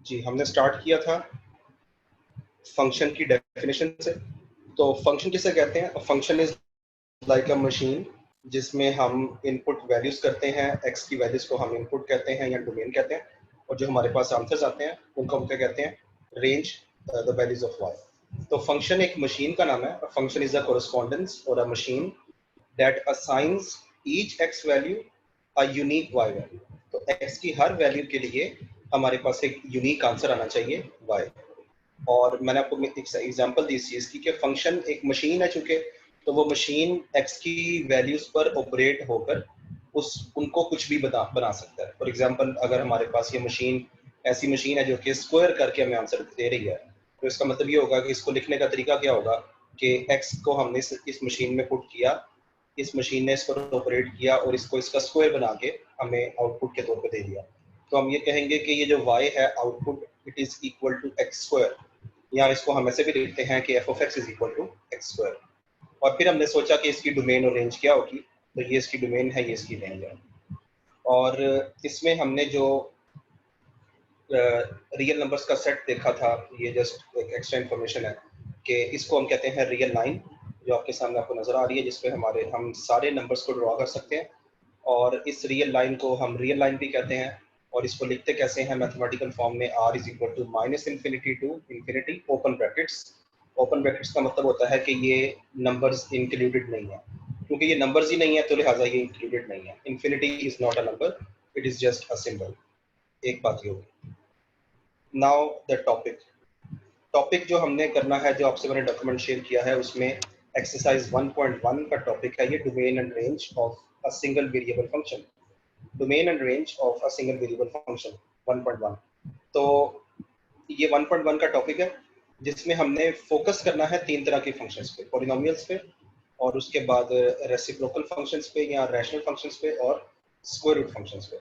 जी, हमने स्टार्ट किया था फंक्शन की डेफिनेशन से। तो फंक्शन किसे कहते हैं? Function is like a machine जिसमें हम इनपुट वैल्यूज करते हैं। एक्स की वैल्यूज को हम इनपुट कहते हैं या डोमेन कहते हैं, और जो हमारे पास आंसर्स आते हैं उनको हम क्या कहते हैं? Range, the values of Y. तो फंक्शन एक मशीन का नाम है। फंक्शन इज अ कोरेस्पोंडेंस और a machine that assigns each X value a unique Y value. तो एक्स की हर वैल्यू के लिए हमारे पास एक यूनिक आंसर आना चाहिए वाई। और मैंने आपको एक एग्जांपल दी इस चीज़ की कि फंक्शन एक मशीन है, चूंकि तो वो मशीन एक्स की वैल्यूज पर ऑपरेट होकर उनको कुछ भी बना सकता है। फॉर एग्जांपल, अगर हमारे पास ये मशीन ऐसी मशीन है जो कि स्क्वायर करके हमें आंसर दे रही है, तो इसका मतलब ये होगा कि इसको लिखने का तरीका क्या होगा कि एक्स को हमने इस मशीन में पुट किया, इस मशीन ने इस पर ऑपरेट किया और इसको इसका स्क्वायर बना के हमें आउटपुट के तौर पे दे दिया। तो हम ये कहेंगे कि ये जो y है output, it is equal to X square, या इसको हम ऐसे भी लिखते हैं कि F of x is equal to X square. और फिर हमने सोचा कि इसकी डोमेन और रेंज क्या होगी, तो ये इसकी डोमेन है, ये इसकी रेंज है। और इसमें हमने जो रियल नंबर्स का सेट देखा था, ये जस्ट एक एक्स्ट्रा इन्फॉर्मेशन है कि इसको हम कहते हैं रियल लाइन, जो आपके सामने आपको नजर आ रही है, जिसपे हम सारे नंबर्स को ड्रॉ कर सकते हैं। और इस रियल लाइन को हम रियल लाइन भी कहते हैं। और इसको लिखते कैसे हैं मैथमेटिकल फॉर्म में? r is equal to minus infinity to infinity open brackets. Open brackets का मतलब होता है कि ये नंबर्स इंक्लूडेड नहीं है, क्योंकि ये नंबर्स ही नहीं है तो लिहाजा ये इंक्लूडेड नहीं है। Infinity is not a number, it is just a symbol. एक बात ये होगी। नाउ द टॉपिक जो हमने करना है, जो आपसे मैंने डॉक्यूमेंट शेयर किया है, उसमें एक्सरसाइज 1.1 का टॉपिक है ये domain and range of a single variable function. Domain and range of a single variable function 1.1। तो ये 1.1 का टॉपिक है जिसमें हमने फोकस करना है तीन तरह के फंक्शंस पे, पॉलिनोमियल्स पे, और उसके बाद रेसिप्रोकल फंक्शंस पे या रैशनल फंक्शंस पे, और स्क्वायर रूट फंक्शंस पे।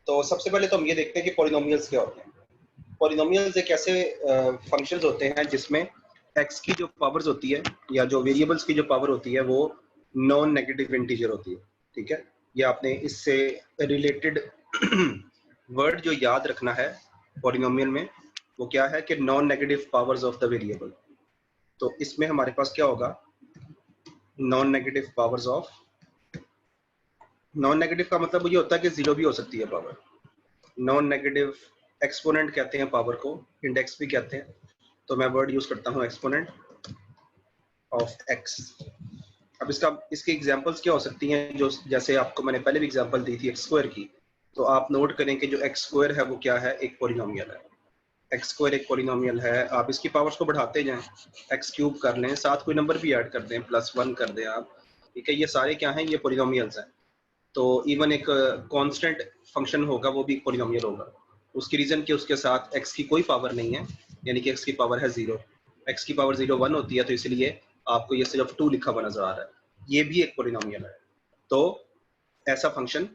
तो सबसे पहले तो हम ये देखते हैं कि पॉलिनोमियल्स क्या होते हैं। पॉलिनोमियल्स एक ऐसे फंक्शंस होते हैं जिसमें एक्स की जो पावर्स होती है या जो वेरिएबल्स की जो पावर होती है वो नॉन नेगेटिव इंटीजर होती है। ठीक है, ये आपने इससे रिलेटेड वर्ड जो याद रखना है पॉलिनोमियल में, वो क्या है कि non negative powers of the variable. तो इसमें हमारे पास क्या होगा? Non negative powers of, non negative का मतलब ये होता है कि जीरो भी हो सकती है पावर। नॉन नेगेटिव एक्सपोनेंट कहते हैं पावर को, इंडेक्स भी कहते हैं। तो मैं वर्ड यूज करता हूँ एक्सपोनेंट ऑफ एक्स। अब इसकी एग्जांपल्स क्या हो सकती हैं? जो जैसे आपको मैंने पहले भी एग्जांपल दी थी एक्स स्क्वायर की, तो आप नोट करें कि जो एक्स स्क्वायर है वो क्या है? एक पॉलिनोमियल है। एक्स स्क्वायर एक पॉलिनोमियल है। आप इसकी पावर्स को बढ़ाते जाएं, एक्स क्यूब कर लें, साथ कोई नंबर भी ऐड कर दें, +1 कर दें आप। ठीक है, ये सारे क्या हैं? ये पॉलिनोमियल्स हैं। तो इवन एक कांस्टेंट फंक्शन होगा वो भी पॉलिनोमियल होगा। उसकी रीजन कि उसके साथ एक्स की कोई पावर नहीं है, यानी कि एक्स की पावर है 0। एक्स की पावर 0 1 होती है, तो इसलिए आपको ये सिर्फ 2 लिखा हुआ नजर आ रहा है। ये भी एक पॉलिनोमियल है। तो ऐसा फंक्शन,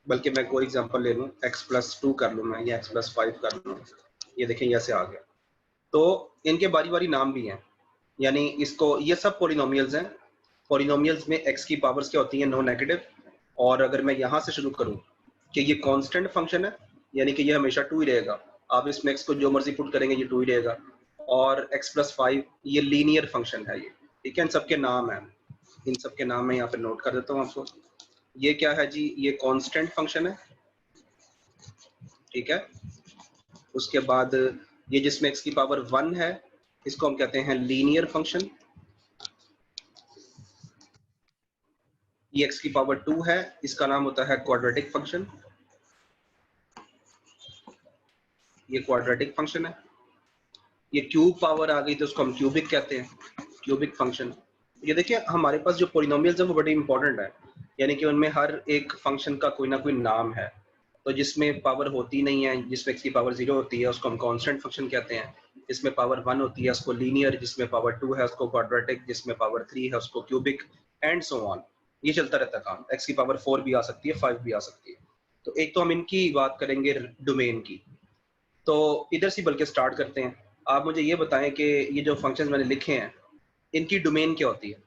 बल्कि मैं कोई एग्जांपल ले लूँ, x+2 कर लूँ मैं, या x+5 कर लूँ, ये देखें ऐसे आ गया। तो इनके बारी बारी नाम भी हैं, यानी इसको, ये सब पॉलिनोमियल्स हैं। पॉलिनोमियल्स में एक्स की पावर्स क्या होती हैं? Non negative. और अगर मैं यहाँ से शुरू करूँ कि ये कांस्टेंट फंक्शन है, यानी कि ये हमेशा 2 ही रहेगा। आप इसमें एक्स को जो मर्जी पुट करेंगे ये 2 ही रहेगा। और x+5 ये लीनियर फंक्शन है ये। ठीक है, इन सबके नाम हैं, इन सबके नाम मैं यहाँ पे नोट कर देता हूँ आपको। ये क्या है जी? ये कांस्टेंट फंक्शन है। ठीक है, उसके बाद ये जिसमें x की पावर 1 है, इसको हम कहते हैं लीनियर फंक्शन। ये x की पावर 2 है, इसका नाम होता है क्वाड्रेटिक फंक्शन। ये क्वाड्रेटिक फंक्शन है। ये क्यूब पावर आ गई तो उसको हम क्यूबिक कहते हैं, क्यूबिक फंक्शन। ये देखिए हमारे पास जो पॉलिनोमियल्स हैं वो बड़े इंपॉर्टेंट है, यानी कि उनमें हर एक फंक्शन का कोई ना कोई नाम है। तो जिसमें पावर होती नहीं है, जिसमें x की पावर 0 होती है, उसको हम कांस्टेंट फंक्शन कहते हैं। जिसमें पावर 1 होती है उसको लीनियर, जिसमें पावर 2 है उसको क्वाड्रेटिक, जिसमें पावर 3 है उसको क्यूबिक, एंड सो ऑन। ये चलता रहता है काम। x की पावर 4 भी आ सकती है, 5 भी आ सकती है। तो एक तो हम इनकी बात करेंगे डोमेन की। तो इधर से बल्कि स्टार्ट करते हैं। आप मुझे ये बताएं कि ये जो फंक्शंस मैंने लिखे हैं इनकी डोमेन क्या होती है,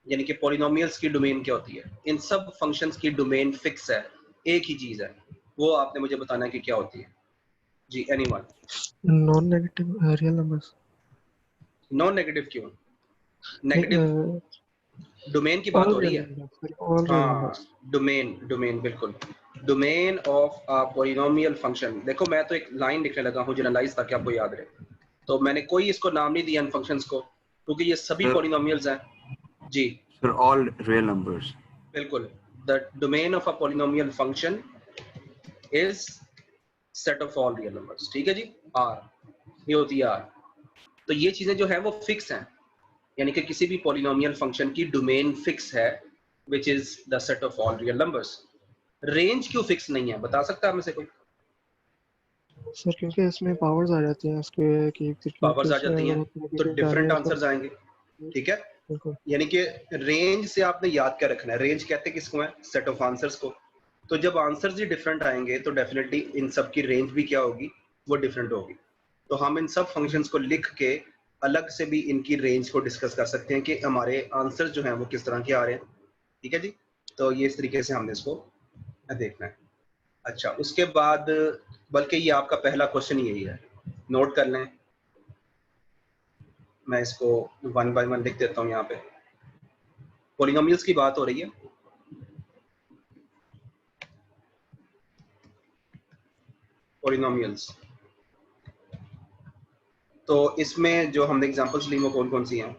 यानी कि पॉलिनोमियल्स की डोमेन क्या होती है? इन सब फंक्शंस की डोमेन फिक्स है, एक ही चीज है, वो आपने मुझे बताना है कि क्या होती है। जी anyone? Non negative real numbers. Non negative क्यों? नेगेटिव डोमेन की बात ऑल हो रही रियल है। नंबर्स, ऑल रियल हाँ, नंबर्स। डोमेन बिल्कुल। Domain of a polynomial function. देखो मैं तो एक लाइन लिखने लगा हूँ जनरलाइज, ताकि आपको याद रहे। तो मैंने कोई इसको नाम नहीं दिया इन फंक्शंस को, क्योंकि ये सभी Sir, पॉलिनोमियल्स हैं। जी sir, all real numbers. बिल्कुल। The domain of a polynomial function is set of all real numbers. ठीक है जी, आर, ये होती है आर। तो ये चीजें जो है वो फिक्स हैं, यानी कि किसी भी पॉलिनोमियल फंक्शन की डोमेन फिक्स है, which is the set of all real numbers. Range क्यों फिक्स नहीं है, बता सकता है हमें से कोई? सर क्योंकि इसमें पावर्स आ जाती हैं उसके, कि पावर्स क्योंकि आ उसमें जाती अगर हैं आप तो नेगेटिव डिफरेंट डालें तो आंसर्स आएंगे। ठीक है, बिल्कुल। यानी कि रेंज से आपने याद क्या रखना है, रेंज कहते हैं किसको है, सेट ऑफ आंसर्स को। तो जब आंसर्स ही डिफरेंट आएंगे तो डेफिनेटली इन सब की रेंज भी क्या होगी, वो डिफरेंट होगी। तो हम इन सब फंक्शंस को लिख के अलग से भी इनकी रेंज को डिस्कस कर सकते हैं कि हमारे आंसर्स जो हैं वो किस तरह के आ रहे हैं। ठीक है जी, तो ये इस तरीके से हमने इसको देखना है। अच्छा, उसके बाद बल्कि ये आपका पहला क्वेश्चन यही है, नोट कर लें। मैं इसको वन बाय वन लिख देता हूँ। यहाँ पे पॉलिनोमियल्स की बात हो रही है। पॉलिनोमियल्स, तो इसमें जो हमने एग्जांपल्स ली वो कौन कौन सी हैं?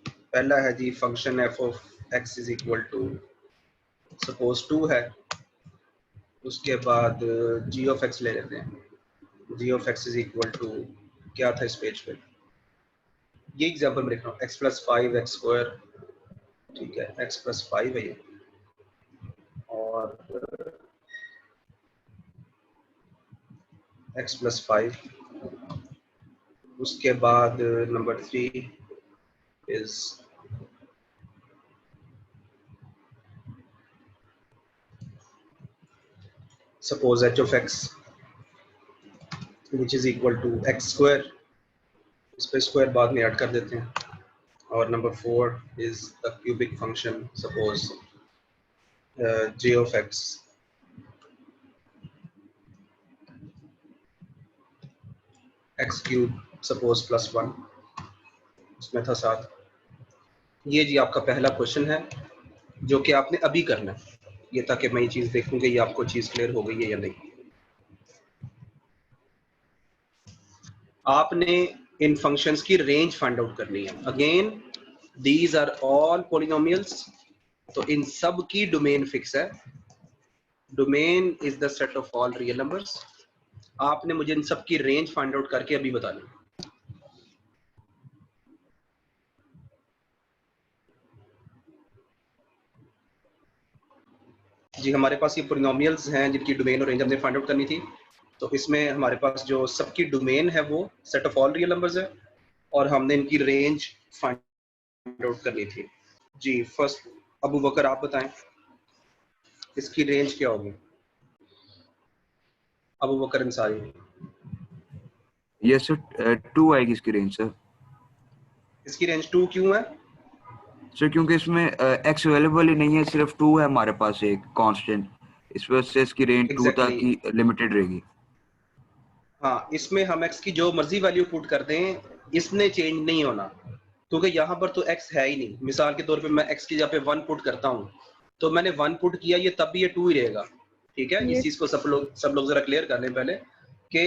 पहला है G function f of x is equal to suppose 2 है। उसके बाद जी ऑफ एक्स ले लेते हैं, g of x is equal to क्या था इस पेज पे, ये एग्जांपल में लिख रहा हूँ, एक्स प्लस 5 एक्स स्क्वायर। ठीक है, एक्स प्लस 5 है ये, और एक्स प्लस 5। उसके बाद number 3 is suppose H of X which is equal to X square. इस पे स्क्वायर बाद में ऐड कर देते हैं। और number 4 is the cubic function, suppose G of X X cube suppose plus 1, उसमें था 7। ये जी आपका पहला क्वेश्चन है जो कि आपने अभी करना है, ये ताकि मैं ये चीज़ देखूँ कि ये आपको चीज़ क्लियर हो गई है या नहीं। आपने इन फंक्शंस की रेंज फाइंड आउट करनी है। Again these are all polynomials, तो इन सब की डोमेन फिक्स है। Domain is the set of all real numbers. आपने मुझे इन सब की रेंज फाइंड आउट करके अभी बतानी। जी हमारे पास ये पॉलिनोमियल्स हैं जिनकी डोमेन और रेंज हमने फाइंड आउट करनी थी। तो इसमें हमारे पास जो सबकी डोमेन है वो set of all real numbers है, और हमने इनकी रेंज फाइंड आउट करनी थी। जी फर्स्ट अबू बकर आप बताएं, इसकी रेंज क्या होगी? अबू बकर अंसारी। Yes, sir. 2 आएगी इसकी रेंज सर। इसकी रेंज 2 क्यों है? सर क्योंकि इसमें एक्स अवेलेबल ही नहीं है, सिर्फ 2 है हमारे पास एक कांस्टेंट, इस वजह से इसकी रेंज 2 तक एग्जैक्टली ही लिमिटेड रहेगी। हाँ, इसमें हम x की जो मर्जी वैल्यू पुट कर दें, इसने चेंज नहीं होना, क्योंकि यहाँ पर तो x है ही नहीं। मिसाल के तौर पे मैं x की जगह पे 1 पुट करता हूँ, तो मैंने 1 पुट किया, ये तब भी ये 2 ही रहेगा। ठीक है, इस चीज को सब लोग जरा क्लियर कर लें पहले कि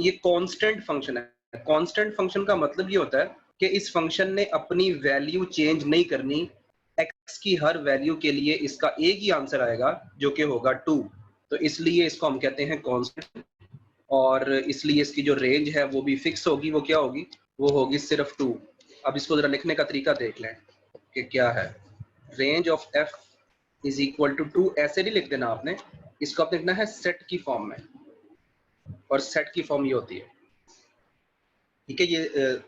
ये कांस्टेंट फंक्शन है। कांस्टेंट फंक्शन का मतलब ये होता है कि इस फंक्शन ने अपनी वैल्यू चेंज नहीं करनी। x की हर वैल्यू के लिए इसका एक ही आंसर आएगा जो कि होगा 2, तो इसलिए इसको हम कहते हैं कांस्टेंट। और इसलिए इसकी जो रेंज है वो भी फिक्स होगी। वो क्या होगी? वो होगी सिर्फ 2। अब इसको जरा लिखने का तरीका देख लें कि क्या है। Range of f is equal to 2, ऐसे नहीं लिख देना आपने, इसको आपने लिखना है सेट की फॉर्म में, और सेट की फॉर्म ये होती है। ठीक है, ये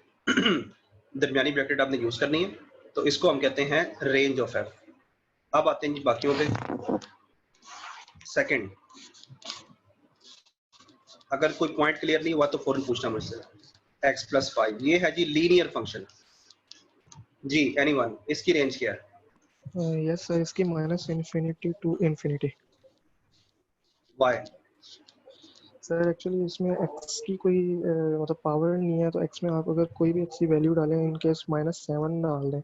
दरमियानी ब्रैकेट आपने यूज करनी है, तो इसको हम कहते हैं रेंज ऑफ f। अब आते हैं जी बाकियों पे। सेकंड, अगर कोई पॉइंट क्लियर नहीं हुआ तो फौरन पूछना मुझसे। x प्लस 5 ये है जी लीनियर फंक्शन। जी एनीवन, इसकी रेंज क्या है? यस सर, इसकी -∞ to ∞। वाई? सर एक्चुअली इसमें x की कोई मतलब पावर नहीं है, तो x में आप अगर कोई भी x की वैल्यू डालें, इन केस -7 डाल दें,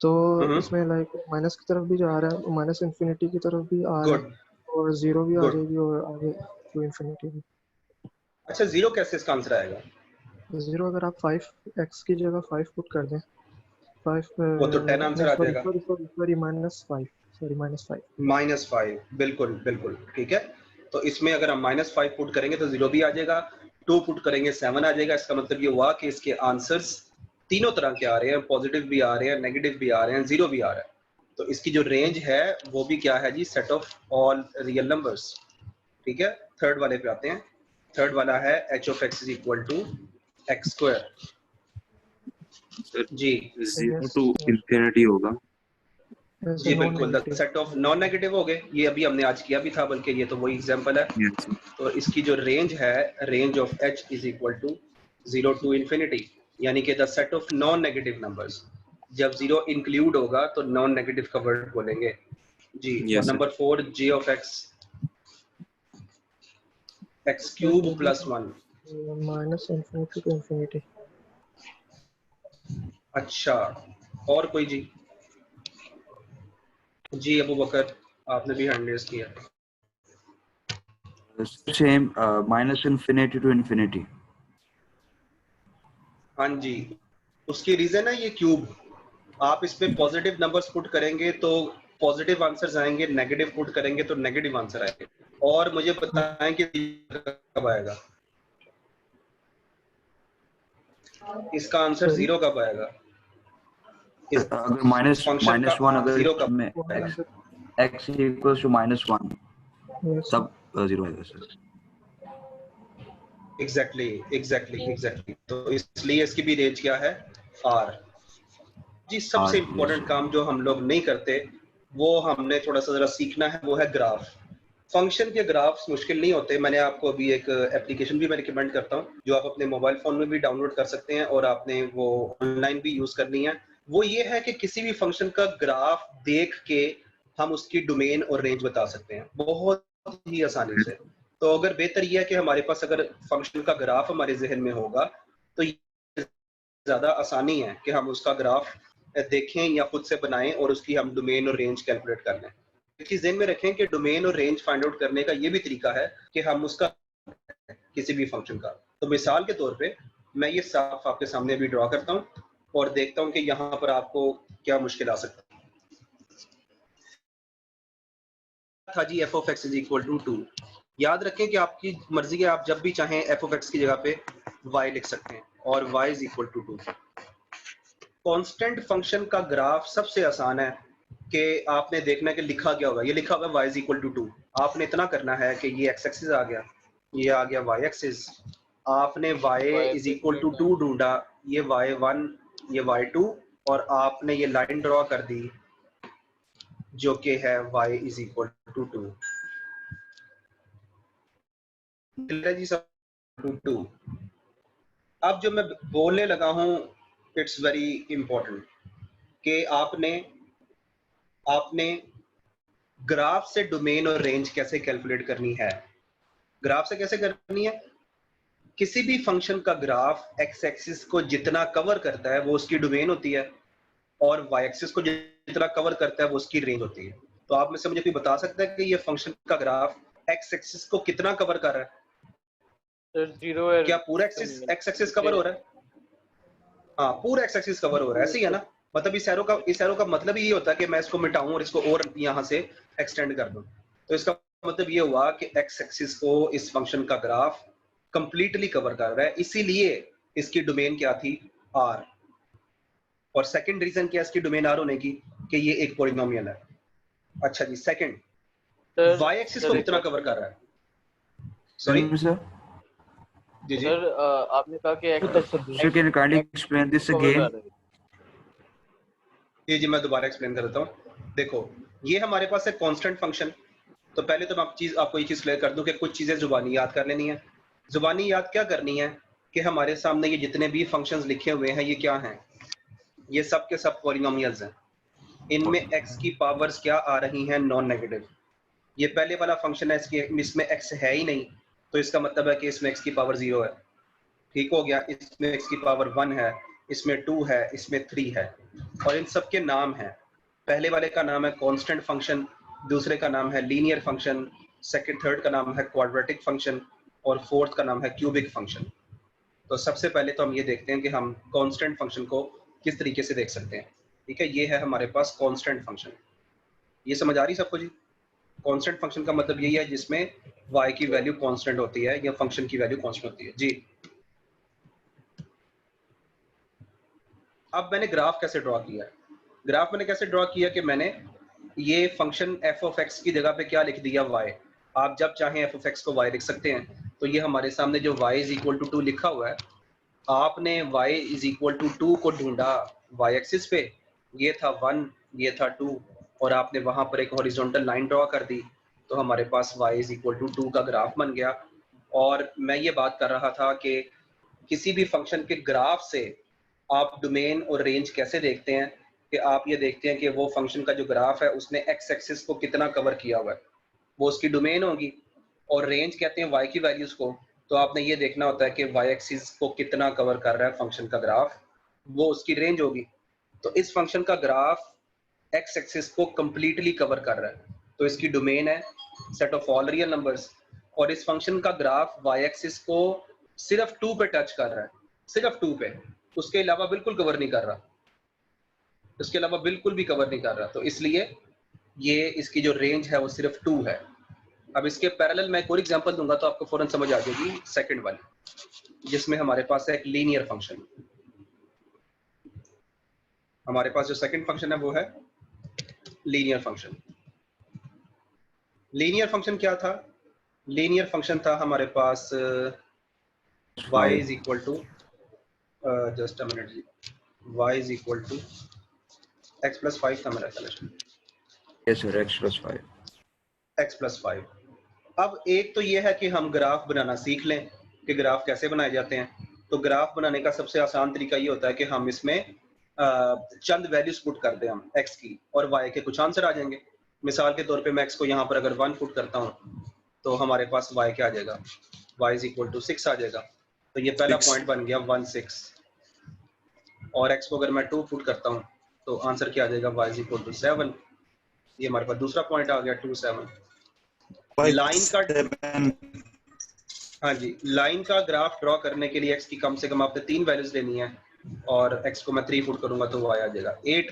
तो इसमें लाइक माइनस की तरफ भी जा रहा है, माइनस इन्फिनिटी की तरफ भी आ रहा गुड है, और 0 भी आ गुड। जाएगी, और आगे टू इन्फिनिटी भी। अच्छा 0 कैसे इसका आंसर आएगा? 0 अगर आप 5 x की जगह 5 पुट कर दें, 5 वो तो 10 नहीं आंसर आ सॉरी जाएगा। Sorry sorry sorry -5, sorry -5। -5 बिल्कुल बिल्कुल ठीक है। तो इसमें अगर हम -5 पुट करेंगे तो 0 भी आ जाएगा, 2 पुट करेंगे 7 आ जाएगा। इसका मतलब ये हुआ कि इसके आंसर्स तीनों तरह के आ रहे हैं, पॉजिटिव भी आ रहे हैं, नेगेटिव भी आ रहे हैं, 0 भी आ रहा है। तो इसकी जो रेंज है वो भी क्या है जी, set of all real numbers. ठीक है, थर्ड वाले पे आते हैं। थर्ड वाला है h of x = x²। Sir ji 0 to infinity होगा। जी नॉन बिल्कुल, the negative. Set of non negative हो गए, ये अभी हमने आज किया भी था, बल्कि ये तो वही एग्जांपल है। Yes, sir. तो इसकी जो रेंज है, range of h = 0 to infinity, यानी कि the set of non negative numbers. जब 0 इंक्लूड होगा तो नॉन नेगेटिव का वर्ड बोलेंगे जी। और Yes, sir. Number 4 g of x x³ + 1। Minus infinity to infinity. अच्छा, और कोई जी? जी अबू बकर, आपने भी हैंड रेज किया। Same, -infinity to infinity. हाँ जी, उसकी रीजन है ये क्यूब। आप इस पे पॉजिटिव नंबर्स पुट करेंगे तो पॉजिटिव आंसर्स आएंगे, नेगेटिव पुट करेंगे तो नेगेटिव आंसर आएंगे। और मुझे बताएं कि कब आएगा इसका आंसर? 0 कब आएगा? इस अगर माइनस फंक्शन का -1 अगर 0 कब इसमें आएगा? x = -1 तब 0 आएगा सर। एग्जैक्टली। तो इसलिए इसकी भी रेंज क्या है? r। जी सबसे yes, इम्पोर्टेंट sir. काम जो हम लोग नहीं करते वो हमने थोड़ा सा जरा सीखना है, वो है ग्राफ। फंक्शन के ग्राफ्स मुश्किल नहीं होते। मैंने आपको अभी एक एप्लीकेशन भी मैं रिकमेंड करता हूँ जो आप अपने मोबाइल फोन में भी डाउनलोड कर सकते हैं और आपने वो ऑनलाइन भी यूज करनी है। वो ये है कि किसी भी फंक्शन का ग्राफ देख के हम उसकी डोमेन और रेंज बता सकते हैं बहुत ही आसानी से। तो अगर बेहतर यह है कि हमारे पास अगर फंक्शन का ग्राफ हमारे जहन में होगा तो ज्यादा आसानी है कि हम उसका ग्राफ देखें या खुद से बनाएं और उसकी हम डोमेन और रेंज कैलकुलेट कर लें। चीज ध्यान में रखें कि डोमेन और रेंज फाइंड आउट करने का ये भी तरीका है कि हम उसका किसी भी फंक्शन का। तो मिसाल के तौर पे मैं ये साफ आपके सामने अभी ड्रॉ करता हूँ और देखता हूँ कि यहाँ पर आपको क्या मुश्किल आ सकता है। था जी f of x = 2। याद रखें कि आपकी मर्जी है, आप जब भी चाहें f of x की जगह पे y लिख सकते हैं और y = 2। कांस्टेंट फंक्शन का ग्राफ सबसे आसान है कि आपने देखना है कि लिखा क्या होगा। ये लिखा होगा y = 2। आपने इतना करना है कि ये x एक्सिस आ गया, ये आ गया y एक्सिस। आपने y = 2 ढूंढा, ये y1 ये y2, और आपने ये लाइन ड्रॉ कर दी जो कि है y = 2। जी सब 2। अब जो मैं बोलने लगा हूं इट्स वेरी इंपॉर्टेंट कि आपने ग्राफ से डोमेन और रेंज कैसे कैलकुलेट करनी है। ग्राफ से कैसे करनी है? किसी भी फंक्शन का ग्राफ एक्स एक्सिस को जितना कवर करता है वो उसकी डोमेन होती है, और वाई एक्सिस को जितना कवर करता है वो उसकी रेंज होती है। तो आप में से मुझे कोई बता सकता है कि ये फंक्शन का ग्राफ एक्स एक्सिस को कितना कवर कर रहा है? सर 0 है। क्या पूरा एक्स एक्सिस कवर हो रहा है? हाँ, पूरा एक्स एक्सिस कवर हो रहा है, ऐसे ही है ना? मतलब इस एरो का मतलब ही ये होता है कि मैं इसको मिटाऊं और इसको और यहाँ से एक्सटेंड कर दूं। तो इसका मतलब ये हुआ कि एक्स एक्सिस को इस फंक्शन का ग्राफ कंप्लीटली कवर कर रहा है, इसीलिए इसकी डोमेन क्या थी? आर। और सेकंड रीजन क्या है इसकी डोमेन आर होने की? कि ये एक पॉलिनोमियल है। अच्छा जी, सेकंड वाई एक्सिस को कितना कवर कर रहा है? सॉरी सर जी जी सर आपने कहा कि you can kindly explain this again. जी मैं दोबारा एक्सप्लेन कर देता हूँ। देखो ये हमारे पास है कांस्टेंट फंक्शन। तो पहले तो मैं आपको ये चीज क्लियर कर दूं कि कुछ चीजें जुबानी याद कर लेनी है। जुबानी याद क्या करनी है कि हमारे सामने ये जितने भी फंक्शंस लिखे हुए हैं ये क्या हैं? ये सब के सब पॉलिनोमियल्स हैं। इनमें x की पावर्स क्या आ रही हैं? Non negative. ये पहले वाला फंक्शन है, इसमें x है ही नहीं, तो इसका मतलब है कि इसमें x की पावर 0 है, ठीक हो गया। इसमें x की पावर 1 है, इसमें 2 है, इसमें 3 है, और इन सब के नाम हैं। पहले वाले का नाम है कांस्टेंट फंक्शन, दूसरे का नाम है लीनियर फंक्शन, थर्ड का नाम है क्वाड्रेटिक फंक्शन, और फोर्थ का नाम है क्यूबिक फंक्शन। तो सबसे पहले तो हम ये देखते हैं कि हम कांस्टेंट फंक्शन को किस तरीके से देख सकते हैं। ठीक है, ये है हमारे पास कांस्टेंट फंक्शन। ये समझ आ रही सबको जी? कांस्टेंट फंक्शन का मतलब यही है जिसमें y की वैल्यू कांस्टेंट होती है या फंक्शन की वैल्यू कांस्टेंट होती है जी। अब मैंने ग्राफ कैसे ड्रॉ किया? ग्राफ मैंने कैसे ड्रॉ किया कि मैंने ये फंक्शन f ऑफ x की जगह पे क्या लिख दिया, y। आप जब चाहें f ऑफ x को y लिख सकते हैं। तो ये हमारे सामने जो y इज इक्वल टू 2 लिखा हुआ है, आपने y इज इक्वल टू 2 को ढूंढा y एक्सिस पे, ये था 1, ये था 2, और आपने वहां पर एक हॉरिजॉन्टल लाइन ड्रॉ कर दी, तो हमारे पास y इज इक्वल टू 2 का ग्राफ बन गया। और मैं ये बात कर रहा था कि किसी भी फंक्शन के ग्राफ से आप डोमेन और रेंज कैसे देखते हैं, कि आप ये देखते हैं कि वो फंक्शन का जो ग्राफ है उसने x एक्सिस को कितना कवर किया हुआ है, वो उसकी डोमेन होगी। और रेंज कहते हैं y की वैल्यूज को, तो आपने ये देखना होता है कि y एक्सिस को कितना कवर कर रहा है फंक्शन का ग्राफ, वो उसकी रेंज होगी। तो इस फंक्शन का ग्राफ x एक्सिस को कंप्लीटली कवर कर रहा है, तो इसकी डोमेन है set of all real numbers. और इस फंक्शन का ग्राफ y एक्सिस को सिर्फ 2 पे टच कर रहा है, सिर्फ 2 पे, उसके अलावा बिल्कुल कवर नहीं कर रहा, उसके अलावा बिल्कुल भी कवर नहीं कर रहा। तो इसलिए ये इसकी जो रेंज है वो सिर्फ 2 है। अब इसके पैरेलल मैं एक और एग्जांपल दूंगा तो आपको फौरन समझ आ जाएगी, सेकंड वाली, जिसमें हमारे पास है एक लीनियर फंक्शन। हमारे पास जो सेकंड फंक्शन है वो है लीनियर फंक्शन। लीनियर फंक्शन क्या था? लीनियर फंक्शन था हमारे पास y is equal to, just a minute जी, y is equal to x plus 5 था मेरा ख्याल। Yes sir, x plus 5। अब एक तो ये है कि हम ग्राफ बनाना सीख लें कि ग्राफ कैसे बनाए जाते हैं। तो ग्राफ बनाने का सबसे आसान तरीका ये होता है कि हम इसमें चंद वैल्यूज पुट कर दें हम x की, और y के कुछ आंसर आ जाएंगे। मिसाल के तौर पे मैं x को यहाँ पर अगर 1 पुट करता हूँ तो हमारे पास y क्या आ जाएगा, y इज इक्वल टू 6 आ जाएगा। तो ये पहला पॉइंट बन गया 1 6। और x को अगर मैं 2 पुट करता हूँ तो आंसर क्या आ जाएगा, y इज इक्वल टू 7। ये हमारे पास दूसरा पॉइंट आ गया 2 7। लाइन का, हाँ जी, लाइन का ग्राफ ड्रॉ करने के लिए x की कम से कम आपने 3 वैल्यूज लेनी है, और x को मैं 3 पुट करूंगा तो y आ जाएगा 8।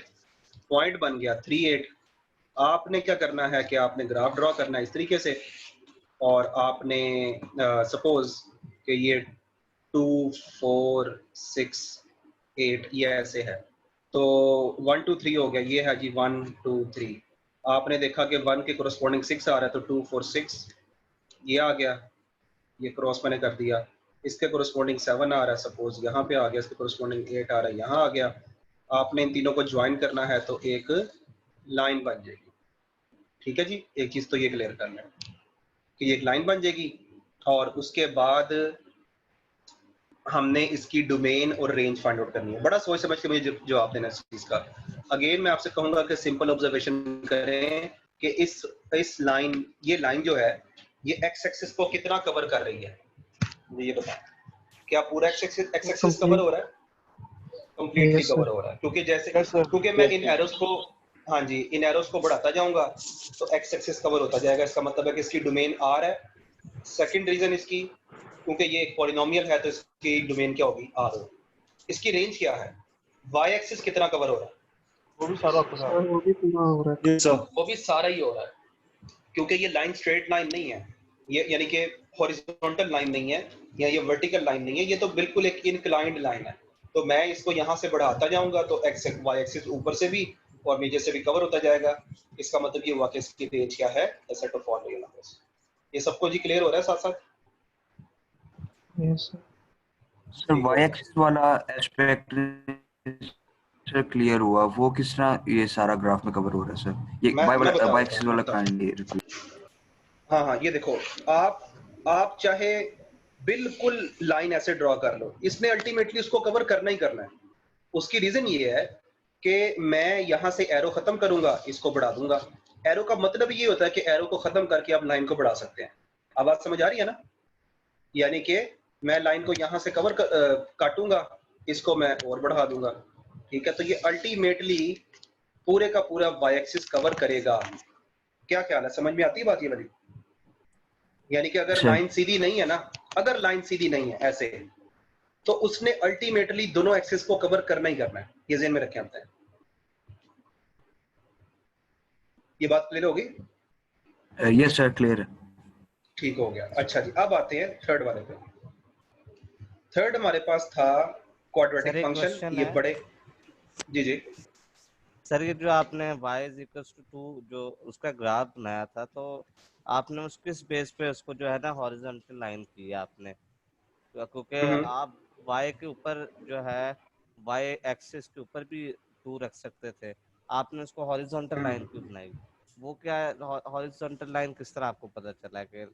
पॉइंट बन गया 3 8। आपने क्या करना है कि आपने ग्राफ ड्रॉ करना है इस तरीके से, और आपने सपोज कि ये 2 4 6 8 ये ऐसे है, तो 1 2 3 हो गया, ये है जी 1 2 3। आपने देखा कि 1 के कोरस्पॉन्डिंग 6 आ रहा है, तो 2 4 6 ये आ गया, ये क्रॉस मैंने कर दिया। इसके कोरस्पॉन्डिंग 7 आ रहा है, सपोज यहाँ पे आ गया, इसके कोरस्पॉन्डिंग 8 आ रहा है, यहाँ आ गया। आपने इन तीनों को ज्वाइन करना है तो एक लाइन बन जाएगी। ठीक है जी, एक चीज तो ये क्लियर करना है कि ये एक लाइन बन जाएगी, और उसके बाद हमने इसकी डोमेन और रेंज फाइंड आउट करनी है। बड़ा सोच समझ के मुझे जवाब देना इस चीज का। अगेन मैं आपसे कहूंगा कि सिंपल ऑब्जर्वेशन करें कि इस लाइन, ये लाइन जो है ये एक्स एक्सिस को कितना कवर कर रही है, मुझे ये बताएं। क्या पूरा एक्स एक्सिस कवर हो रहा है? कंप्लीटली कवर हो रहा है, क्योंकि जैसे क्योंकि मैं इन एरोस को, हाँ जी, इन एरोस को बढ़ाता जाऊंगा तो एक्स एक्सिस कवर होता जाएगा। इसका मतलब है कि इसकी डोमेन आर है। सेकंड रीजन इसकी, क्योंकि ये एक पॉलिनोमियल है तो इसकी डोमेन क्या होगी, आर होगी। इसकी रेंज क्या है, वाई एक्सिस कितना कवर हो रहा है, वो भी सारा पूरा वो भी पूरा हो रहा है, वो भी सारा ही हो रहा है, क्योंकि ये लाइन स्ट्रेट लाइन नहीं है, ये यानी कि हॉरिजॉन्टल लाइन नहीं है, या ये वर्टिकल लाइन नहीं है, ये तो बिल्कुल एक इंक्लाइंड लाइन है। तो मैं इसको यहाँ से बढ़ाता जाऊंगा तो एक्स वाई एक्सिस ऊपर से भी और नीचे से भी कवर होता जाएगा। इसका मतलब ये हुआ कि इसकी रेंज क्या है, set of all real numbers. ये सबको जी क्लियर हो रहा है साथ साथ? यस सर y एक्सिस वाला एस्पेक्ट सर क्लियर हुआ, वो किस तरह ये सारा ग्राफ में कवर हो रहा है सर? ये y एक्सिस वाला काइंडली। हाँ हाँ, ये देखो, आप चाहे बिल्कुल लाइन ऐसे ड्रॉ कर लो, इसने अल्टीमेटली उसको कवर करना ही करना है। उसकी रीजन ये है कि मैं यहाँ से एरो खत्म करूंगा, इसको बढ़ा दूंगा। एरो का मतलब ये होता है कि एरो को खत्म करके आप लाइन को बढ़ा सकते हैं। अब बात समझ आ रही है ना? यानी कि मैं लाइन को यहाँ से कवर काटूंगा, इसको मैं और बढ़ा दूंगा, ठीक है। तो ये अल्टीमेटली पूरे का पूरा वाई एक्सिस कवर करेगा। क्या ख्याल है, समझ में आती है बात ये वाली? यानी कि अगर लाइन सीधी नहीं है ना, अगर लाइन सीधी नहीं है ऐसे, तो उसने अल्टीमेटली दोनों एक्सिस को कवर करना ही करना है। ये ज़हन में रखें आप। ये बात क्लियर होगी? यस सर, क्लियर है। ठीक हो गया। अच्छा जी, अब आते हैं थर्ड वाले पे। थर्ड हमारे पास था क्वाड्रेटिक फंक्शन। ये बड़े जी जी सर, ये जो आपने y = 2 जो उसका ग्राफ बनाया था, तो आपने उसके बेस पे उसको जो है ना हॉरिजॉन्टल लाइन की है आपने, क्योंकि आप y के ऊपर जो है y एक्सिस के ऊपर भी 2 रख सकते थे, आपने उसको हॉरिजॉन्टल लाइन क्यों बनाई? वो क्या है हॉरिजॉन्टल लाइन, किस तरह आपको पता चला कि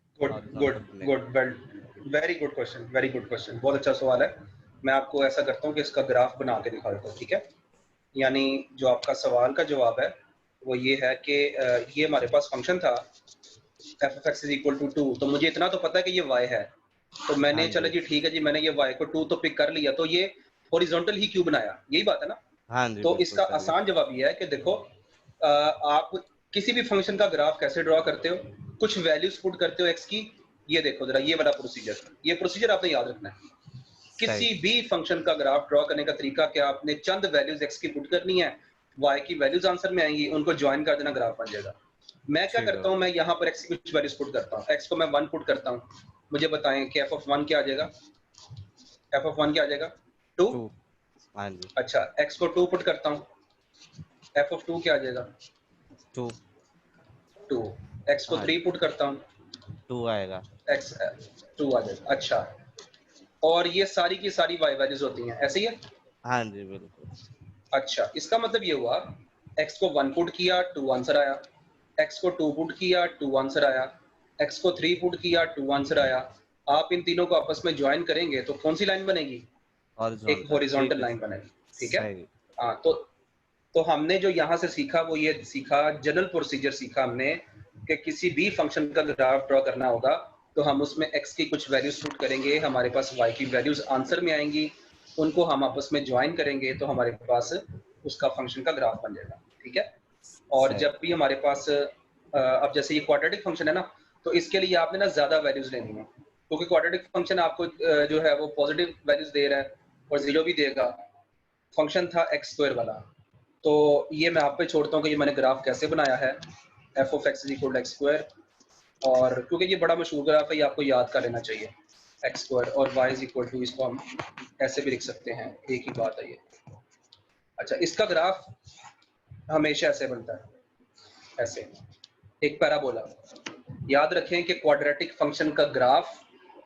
very good question, very good question, बहुत अच्छा सवाल है। मैं आपको ऐसा करता हूँ कि इसका ग्राफ बना के दिखा देता हूँ, ठीक है। यानी जो आपका सवाल का जवाब है वो ये है कि ये हमारे पास फंक्शन था f(x = 2), तो मुझे इतना तो पता है कि ये y है, तो मैंने चलो जी ठीक है जी, मैंने ये y को 2 तो पिक कर लिया, तो ये हॉरिजॉन्टल ही क्यों बनाया, यही बात है ना। हाँ जी, तो इसका आसान जवाब ये है कि देखो आप किसी भी फंक्शन का ग्राफ कैसे ड्रॉ करते हो, कुछ वैल्यूज पुट करते हो x की। ये देखो जरा, ये वाला प्रोसीजर, ये प्रोसीजर आपने याद रखना है। किसी भी फंक्शन का ग्राफ ड्रॉ करने का तरीका क्या, आपने चंद वैल्यूज x की पुट करनी है, y की वैल्यूज आंसर में आएंगी, उनको ज्वाइन कर देना, ग्राफ बन जाएगा। मैं क्या करता हूं, मैं यहाँ पर x की कुछ वैल्यूज पुट करता हूं, x को मैं 1 पुट करता हूं, मुझे बताएं कि f(1) क्या आ जाएगा? f(1) क्या आ जाएगा? 2। हाँ जी। अच्छा, x को 2 पुट करता हूं, f(2) क्या आ जाएगा? 2। x को 3 पुट करता हूं, 2 आएगा। x 2 आ जाएगा। अच्छा, और ये सारी की सारी y वैल्यूज होती हैं, ऐसे ही है? हाँ जी, बिल्कुल। अच्छा, इसका मतलब ये हुआ x को 1 पुट किया 2 आंसर आया, x को 2 पुट किया 2 आंसर आया, x को 3 पुट किया 2 आंसर आया। आप इन तीनों को आपस में ज्वाइन करेंगे तो कौन सी लाइन बनेगी? एक हॉरिजॉन्टल लाइन बनेगी, ठीक है। हाँ, तो हमने जो यहाँ से सीखा वो ये सीखा, जनरल प्रोसीजर सीखा हमने कि किसी भी फंक्शन का ग्राफ ड्रॉ करना होगा तो हम उसमें x की कुछ वैल्यूज पुट करेंगे, हमारे पास y की वैल्यूज आंसर में आएंगी, उनको हम आपस में ज्वाइन करेंगे तो हमारे पास उसका फंक्शन का ग्राफ बन जाएगा, ठीक है। और जब भी हमारे पास अब जैसे ये क्वाड्रेटिक फंक्शन है ना, तो इसके लिए आपने ना ज्यादा वैल्यूज लेनी है, क्योंकि क्वाड्रेटिक फंक्शन आपको जो है वो पॉजिटिव वैल्यूज दे रहा है और 0 भी देगा। फंक्शन था x² वाला, तो ये मैं आप पे छोड़ता हूँ कि ये मैंने ग्राफ कैसे बनाया है, f(x = x², और क्योंकि ये बड़ा मशहूर ग्राफ है, ये आपको याद कर लेना चाहिए, x² और y = इसको हम ऐसे भी लिख सकते हैं, एक ही बात है ये। अच्छा, इसका ग्राफ हमेशा ऐसे बनता है, ऐसे एक पैराबोला। याद रखें कि क्वाड्रेटिक फंक्शन का ग्राफ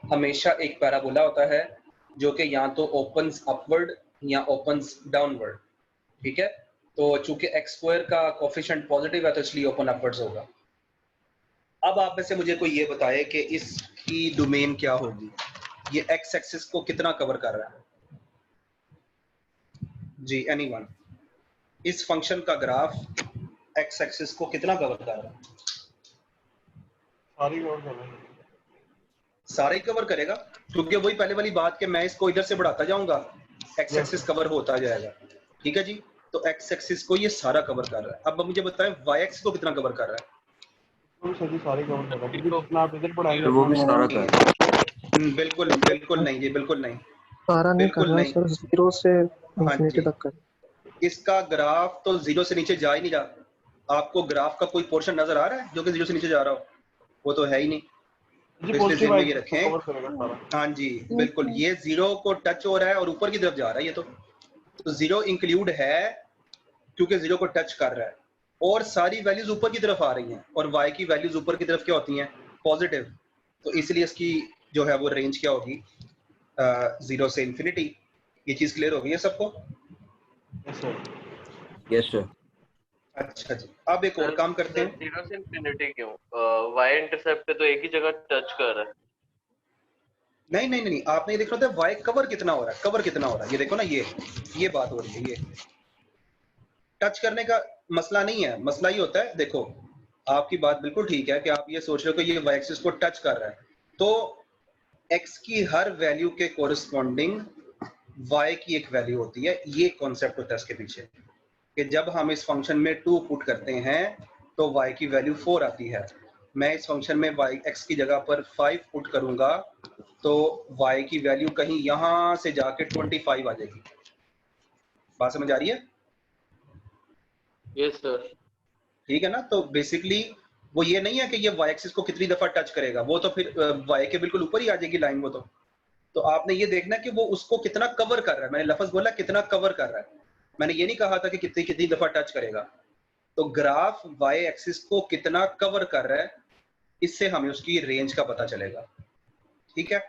हमेशा एक पैराबोला होता है, जो कि या तो ओपन्स अपवर्ड या ओपन्स डाउनवर्ड, ठीक है। तो चूंकि x² का कोफिशिएंट पॉजिटिव है तो इसलिए ओपन अपवर्ड्स होगा। अब आप में से मुझे कोई ये बताए कि इसकी डोमेन क्या होगी, ये x एक्सिस को कितना कवर कर रहा है? जी, एनीवन? इस फंक्शन का ग्राफ x एक्सिस को कितना कवर कर रहा है? सारे कवर करेगा, क्योंकि वही पहले वाली बात कि मैं इसको इधर से बढ़ाता जाऊंगा, x एक्सिस कवर होता जाएगा, ठीक है जी। तो x एक्सिस को ये सारा कवर कर रहा है। अब मुझे बताएं y एक्सिस को कितना कवर कर रहा है? सारे कवर कर रहा है, क्योंकि जितना आप इधर बढ़ाएंगे वो भी सारा कर रहा है। बिल्कुल बिल्कुल नहीं जी, बिल्कुल नहीं, सारा नहीं कर रहा है सर, 0 से इंफिनिटी तक कर। इसका ग्राफ तो 0 से नीचे जा ही नहीं रहा। आपको ग्राफ का कोई पोर्शन नजर आ रहा है जो कि 0 से नीचे जा रहा हो? वो तो है ही नहीं। तो इसलिए में ये रखें, हाँ जी बिल्कुल, ये 0 को टच हो रहा है और ऊपर की तरफ जा रहा है, ये तो 0 इंक्लूड है क्योंकि 0 को टच कर रहा है, और सारी वैल्यूज ऊपर की तरफ आ रही हैं, और y की वैल्यूज ऊपर की तरफ क्या होती हैं? पॉजिटिव। तो इसलिए इसकी जो है वो रेंज क्या होगी? 0 से इंफिनिटी। ये चीज क्लियर हो गई है सबको? Yes sir. अच्छा जी, अब एक और काम करते हैं। 0 से इंफिनिटी क्यों? y इंटरसेप्ट पे तो एक ही जगह टच कर रहा है। नहीं, आपने ये देखना था y कवर कितना हो रहा है, कवर कितना हो रहा है, ये देखो ना, ये बात हो रही है। ये टच करने का मसला नहीं है, मसला ये होता है, देखो आपकी बात बिल्कुल ठीक है कि आप ये सोच रहे हो कि ये y एक्सिस को टच कर रहा है, तो x की हर वैल्यू के कोरिस्पॉन्डिंग y की एक वैल्यू होती है। ये कॉन्सेप्ट होता है इसके पीछे कि जब हम इस फंक्शन में 2 पुट करते हैं तो y की वैल्यू 4 आती है। मैं इस फंक्शन में x की जगह पर 5 पुट करूंगा तो y की वैल्यू कहीं यहां से जाके 25 आ जाएगी। बात समझ आ रही है? Yes sir. ठीक है ना। तो बेसिकली वो ये नहीं है कि ये y एक्सिस को कितनी दफा टच करेगा, वो तो फिर y के बिल्कुल ऊपर ही आ जाएगी लाइन। वो तो आपने ये देखना कि वो उसको कितना कवर कर रहा है। मैंने लफ्ज बोला कितना कवर कर रहा है, मैंने ये नहीं कहा था कि कितनी कितनी दफा टच करेगा। तो ग्राफ y एक्सिस को कितना कवर कर रहा है, इससे हमें उसकी रेंज का पता चलेगा। ठीक है,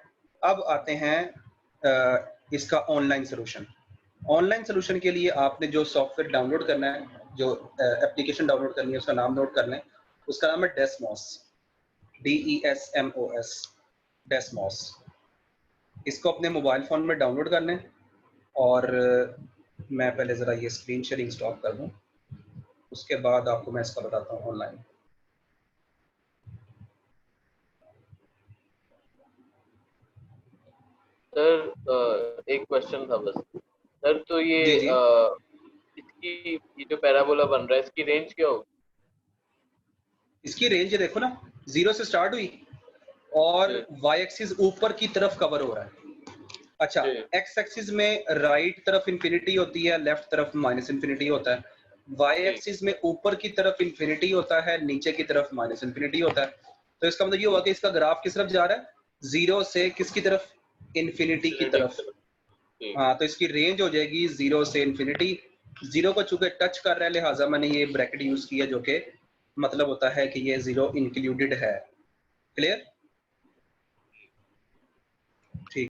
अब आते हैं इसका ऑनलाइन सोल्यूशन। ऑनलाइन सोल्यूशन के लिए आपने जो सॉफ्टवेयर डाउनलोड करना है, जो एप्लीकेशन डाउनलोड करनी है, उसका नाम नोट कर लें। उसका नाम है डेस्मॉस, DESMOS, डेस्मॉस। इसको अपने मोबाइल फ़ोन में डाउनलोड कर लें। और मैं पहले ज़रा ये स्क्रीन शेयरिंग स्टॉप कर दूँ, उसके बाद आपको मैं इसका बताता हूँ ऑनलाइन। सर एक क्वेश्चन था बस सर, तो ये जी जी। इसकी ये जो पैराबोला बन रहा है इसकी रेंज क्या होगी? इसकी रेंज देखो ना, 0 से स्टार्ट हुई और y एक्सिस ऊपर की तरफ कवर हो रहा है। अच्छा, x एक्सिस में राइट तरफ इंफिनिटी होती है, लेफ्ट तरफ माइनस इंफिनिटी होता है। y एक्सिस में ऊपर की तरफ इंफिनिटी होता है, नीचे की तरफ माइनस इंफिनिटी होता है। तो इसका मतलब ये हुआ कि इसका ग्राफ किस तरफ जा रहा है? 0 से किसकी तरफ? इंफिनिटी की तरफ। हाँ, तो इसकी रेंज हो जाएगी 0 से इंफिनिटी। 0 को चूंकि टच कर रहा है लिहाजा मैंने ये ब्रैकेट यूज किया, जो कि मतलब होता है कि ये 0 इंक्लूडेड है। क्लियर?